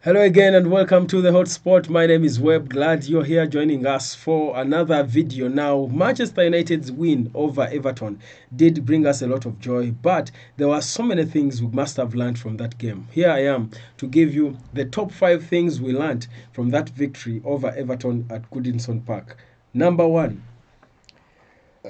Hello again and welcome to the Hotspot. My name is Webb. Glad you're here joining us for another video. Now, Manchester United's win over Everton did bring us a lot of joy, but there were so many things we must have learned from that game. Here I am to give you the top 5 things we learned from that victory over Everton at Goodison Park. Number 1.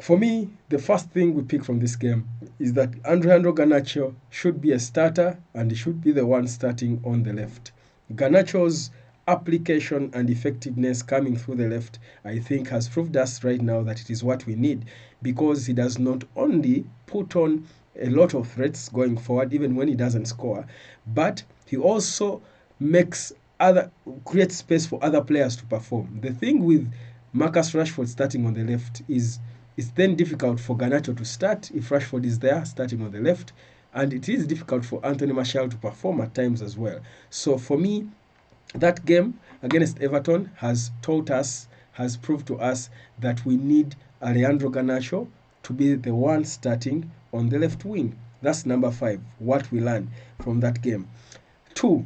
For me, the first thing we pick from this game is that Alejandro Garnacho should be a starter and he should be the one starting on the left. Garnacho's application and effectiveness coming through the left, I think, has proved us right now that it is what we need, because he does not only put on a lot of threats going forward, even when he doesn't score, but he also creates space for other players to perform. The thing with Marcus Rashford starting on the left is it's then difficult for Garnacho to start if Rashford is there starting on the left, and it is difficult for Anthony Martial to perform at times as well. So for me, that game against Everton has proved to us that we need Alejandro Garnacho to be the one starting on the left wing. That's number 5, what we learn from that game. 2.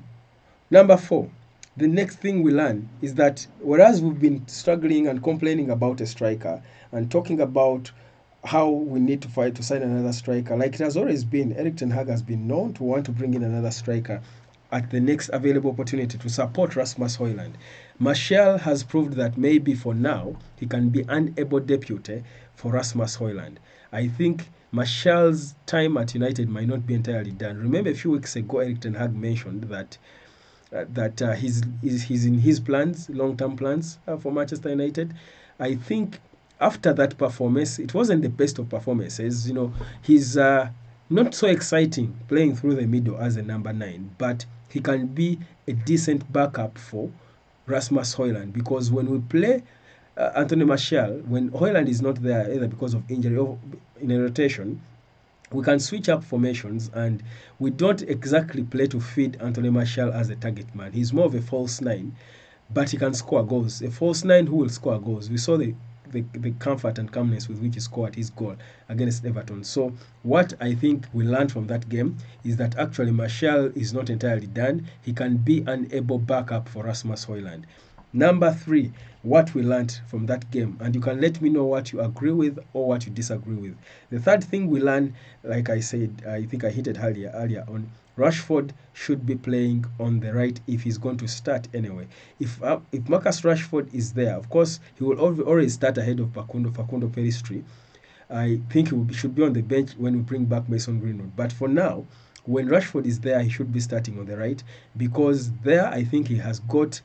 Number 4. The next thing we learn is that whereas we've been struggling and complaining about a striker and talking about how we need to fight to sign another striker, like it has always been, Erik ten Hag has been known to want to bring in another striker at the next available opportunity to support Rasmus Højlund. Martial has proved that maybe for now he can be an able deputy for Rasmus Højlund. I think Martial's time at United might not be entirely done. Remember a few weeks ago Erik ten Hag mentioned that he's in his plans, long-term plans for Manchester United. I think after that performance, it wasn't the best of performances. He's not so exciting playing through the middle as a number 9, but he can be a decent backup for Rasmus Højlund, because when we play Anthony Martial, when Højlund is not there, either because of injury or in a rotation, we can switch up formations, and we don't exactly play to feed Anthony Martial as a target man. He's more of a false 9, but he can score goals. A false 9 who will score goals. We saw the comfort and calmness with which he scored his goal against Everton. So what I think we learned from that game is that actually Martial is not entirely done. He can be an able backup for Rasmus Højlund. Number 3, what we learned from that game, and you can let me know what you agree with or what you disagree with. The third thing we learned, like I said, I think I hit it earlier on, Rashford should be playing on the right if he's going to start anyway. If Marcus Rashford is there, of course, he will always start ahead of Facundo Pellistri. I think he should be on the bench when we bring back Mason Greenwood. But for now, when Rashford is there, he should be starting on the right, because there I think he has got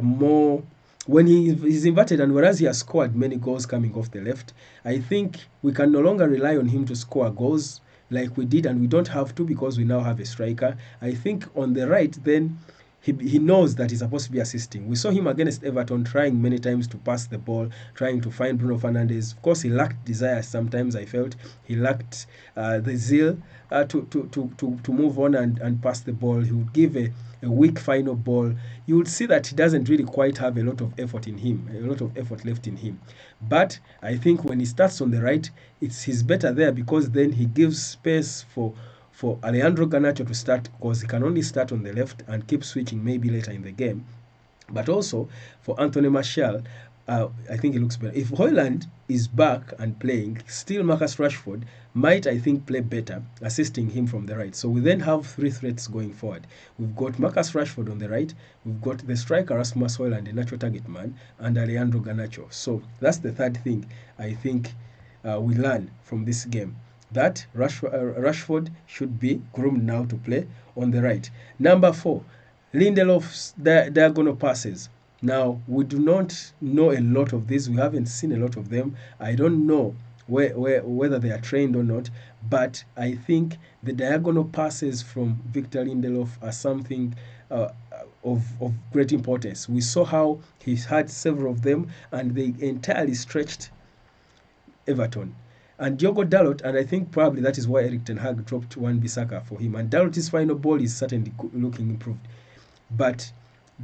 more when he's inverted, and whereas he has scored many goals coming off the left, I think we can no longer rely on him to score goals like we did, and we don't have to because we now have a striker. I think on the right, then he knows that he's supposed to be assisting. We saw him against Everton trying many times to pass the ball, trying to find Bruno Fernandes. Of course, he lacked desire sometimes, I felt. He lacked the zeal to move on and pass the ball. He would give a weak final ball. You would see that he doesn't really quite have a lot of effort in him, a lot of effort left in him. But I think when he starts on the right, he's better there, because then he gives space for Alejandro Garnacho to start, because he can only start on the left and keep switching maybe later in the game. But also for Anthony Martial, I think it looks better. If Højlund is back and playing, still Marcus Rashford might, I think, play better, assisting him from the right. So we then have 3 threats going forward. We've got Marcus Rashford on the right, we've got the striker Rasmus Højlund, the natural target man, and Alejandro Garnacho. So that's the third thing I think we learn from this game, that Rashford should be groomed now to play on the right. Number 4, Lindelof's diagonal passes. Now, we do not know a lot of these. We haven't seen a lot of them. I don't know whether they are trained or not, but I think the diagonal passes from Victor Lindelof are something of great importance. We saw how he had several of them, and they entirely stretched Everton. And Diogo Dalot, and I think probably that is why Erik ten Hag dropped Wan-Bissaka for him. And Dalot's final ball is certainly looking improved. But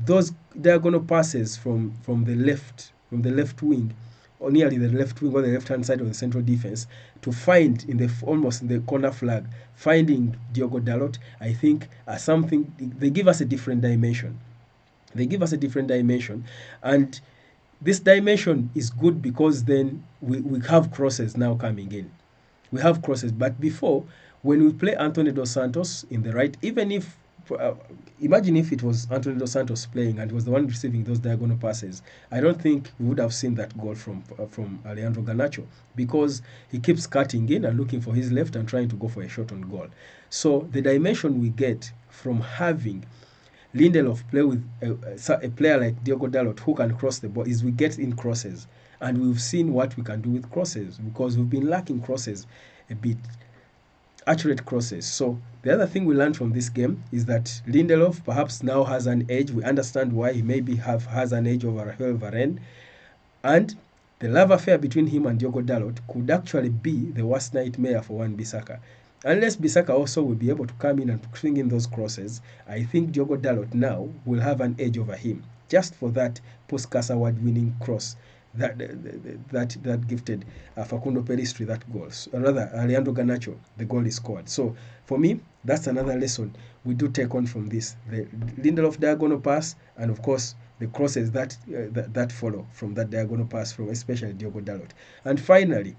those diagonal passes from the left wing, or nearly the left wing or the left hand side of the central defense, to find almost in the corner flag, finding Diogo Dalot, I think are something, they give us a different dimension. They give us a different dimension, and this dimension is good because then we have crosses now coming in. We have crosses, but before, when we play Anthony Dos Santos in the right, even if uh, imagine if it was Anthony Dos Santos playing and was the one receiving those diagonal passes, I don't think we would have seen that goal from Alejandro Garnacho, because he keeps cutting in and looking for his left and trying to go for a shot on goal. So the dimension we get from having Lindelof play with a player like Diogo Dalot who can cross the ball is we get in crosses, and we've seen what we can do with crosses because we've been lacking crosses a bit, accurate crosses. So the other thing we learned from this game is that Lindelof perhaps now has an edge. We understand why he maybe has an edge over Rafael Varane, and the love affair between him and Diogo Dalot could actually be the worst nightmare for Wan-Bissaka. Unless Bissaka also will be able to come in and swing in those crosses, I think Diogo Dalot now will have an edge over him, just for that Puskas Award-winning cross that gifted Facundo Pellistri that goal. Rather, Alejandro Garnacho, the goal he scored. So for me, that's another lesson we do take on from this: the Lindelof diagonal pass, and of course the crosses that follow from that diagonal pass from especially Diogo Dalot. And finally,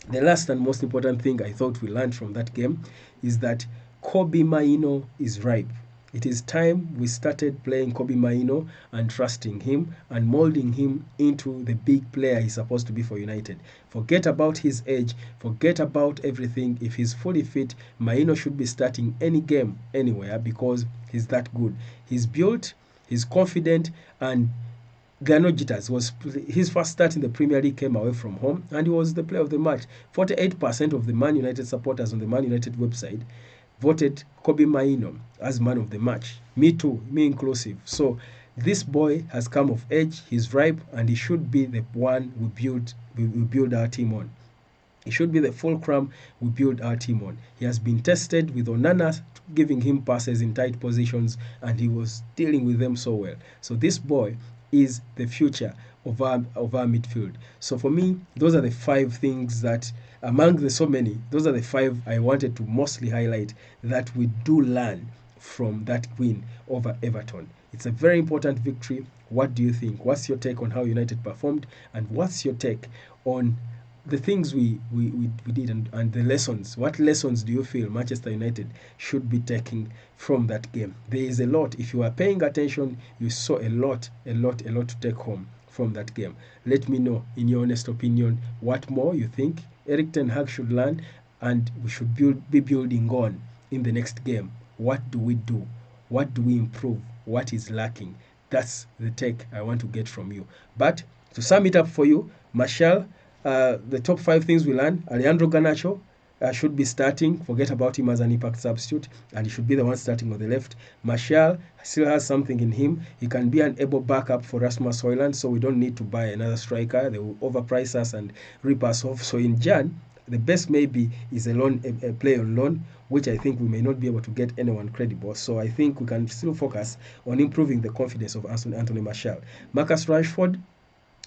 the last and most important thing I thought we learned from that game is that Kobbie Mainoo is ripe. It is time we started playing Kobbie Mainoo and trusting him and molding him into the big player he's supposed to be for United. Forget about his age, forget about everything. If he's fully fit, Mainoo should be starting any game, anywhere, because he's that good. He's built, he's confident, and there are no jitters. Was his first start in the Premier League, came away from home, and he was the player of the match. 48% of the Man United supporters on the Man United website voted Kobbie Mainoo as man of the match. Me too, me inclusive. So this boy has come of age, he's ripe, and he should be the one we build our team on. He should be the fulcrum we build our team on. He has been tested with Onana giving him passes in tight positions, and he was dealing with them so well. So this boy is the future of our midfield. So for me, those are the 5 things that, among the so many, those are the 5 I wanted to mostly highlight that we do learn from that win over Everton. It's a very important victory. What do you think? What's your take on how United performed, and what's your take on the things we did, and the lessons? What lessons do you feel Manchester United should be taking from that game? There is a lot. If you are paying attention, you saw a lot to take home from that game. Let me know, in your honest opinion, what more you think Erik ten Hag should learn and we should be building on in the next game. What do we do? What do we improve? What is lacking? That's the take I want to get from you. But to sum it up for you, Martial, the top 5 things we learned: Alejandro Garnacho should be starting. Forget about him as an impact substitute, and he should be the one starting on the left. Martial still has something in him. He can be an able backup for Rasmus Højlund, so we don't need to buy another striker. They will overprice us and rip us off. So in Jan, the best maybe is a play on loan, which I think we may not be able to get anyone credible. So I think we can still focus on improving the confidence of Anthony Martial. Marcus Rashford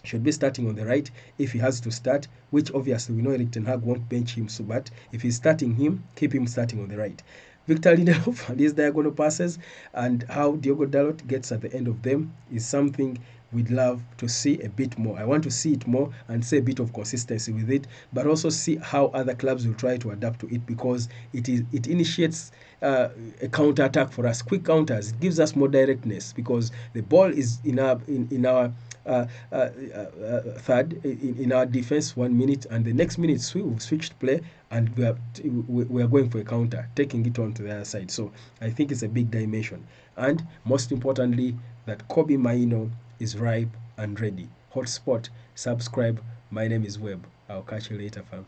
should be starting on the right if he has to start, which obviously we know Erik ten Hag won't bench him, so but if he's starting him, keep him starting on the right. Victor Lindelof and his diagonal passes and how Diogo Dalot gets at the end of them is something we'd love to see a bit more. I want to see it more and see a bit of consistency with it, but also see how other clubs will try to adapt to it, because it initiates a counter attack for us, quick counters. It gives us more directness because the ball is in our third in our defense 1 minute, and the next minute we've switched play and we are going for a counter, taking it on to the other side. So I think it's a big dimension, and most importantly that Kobbie Mainoo is ripe and ready. Hotspot, subscribe. My name is Webb. I'll catch you later, fam.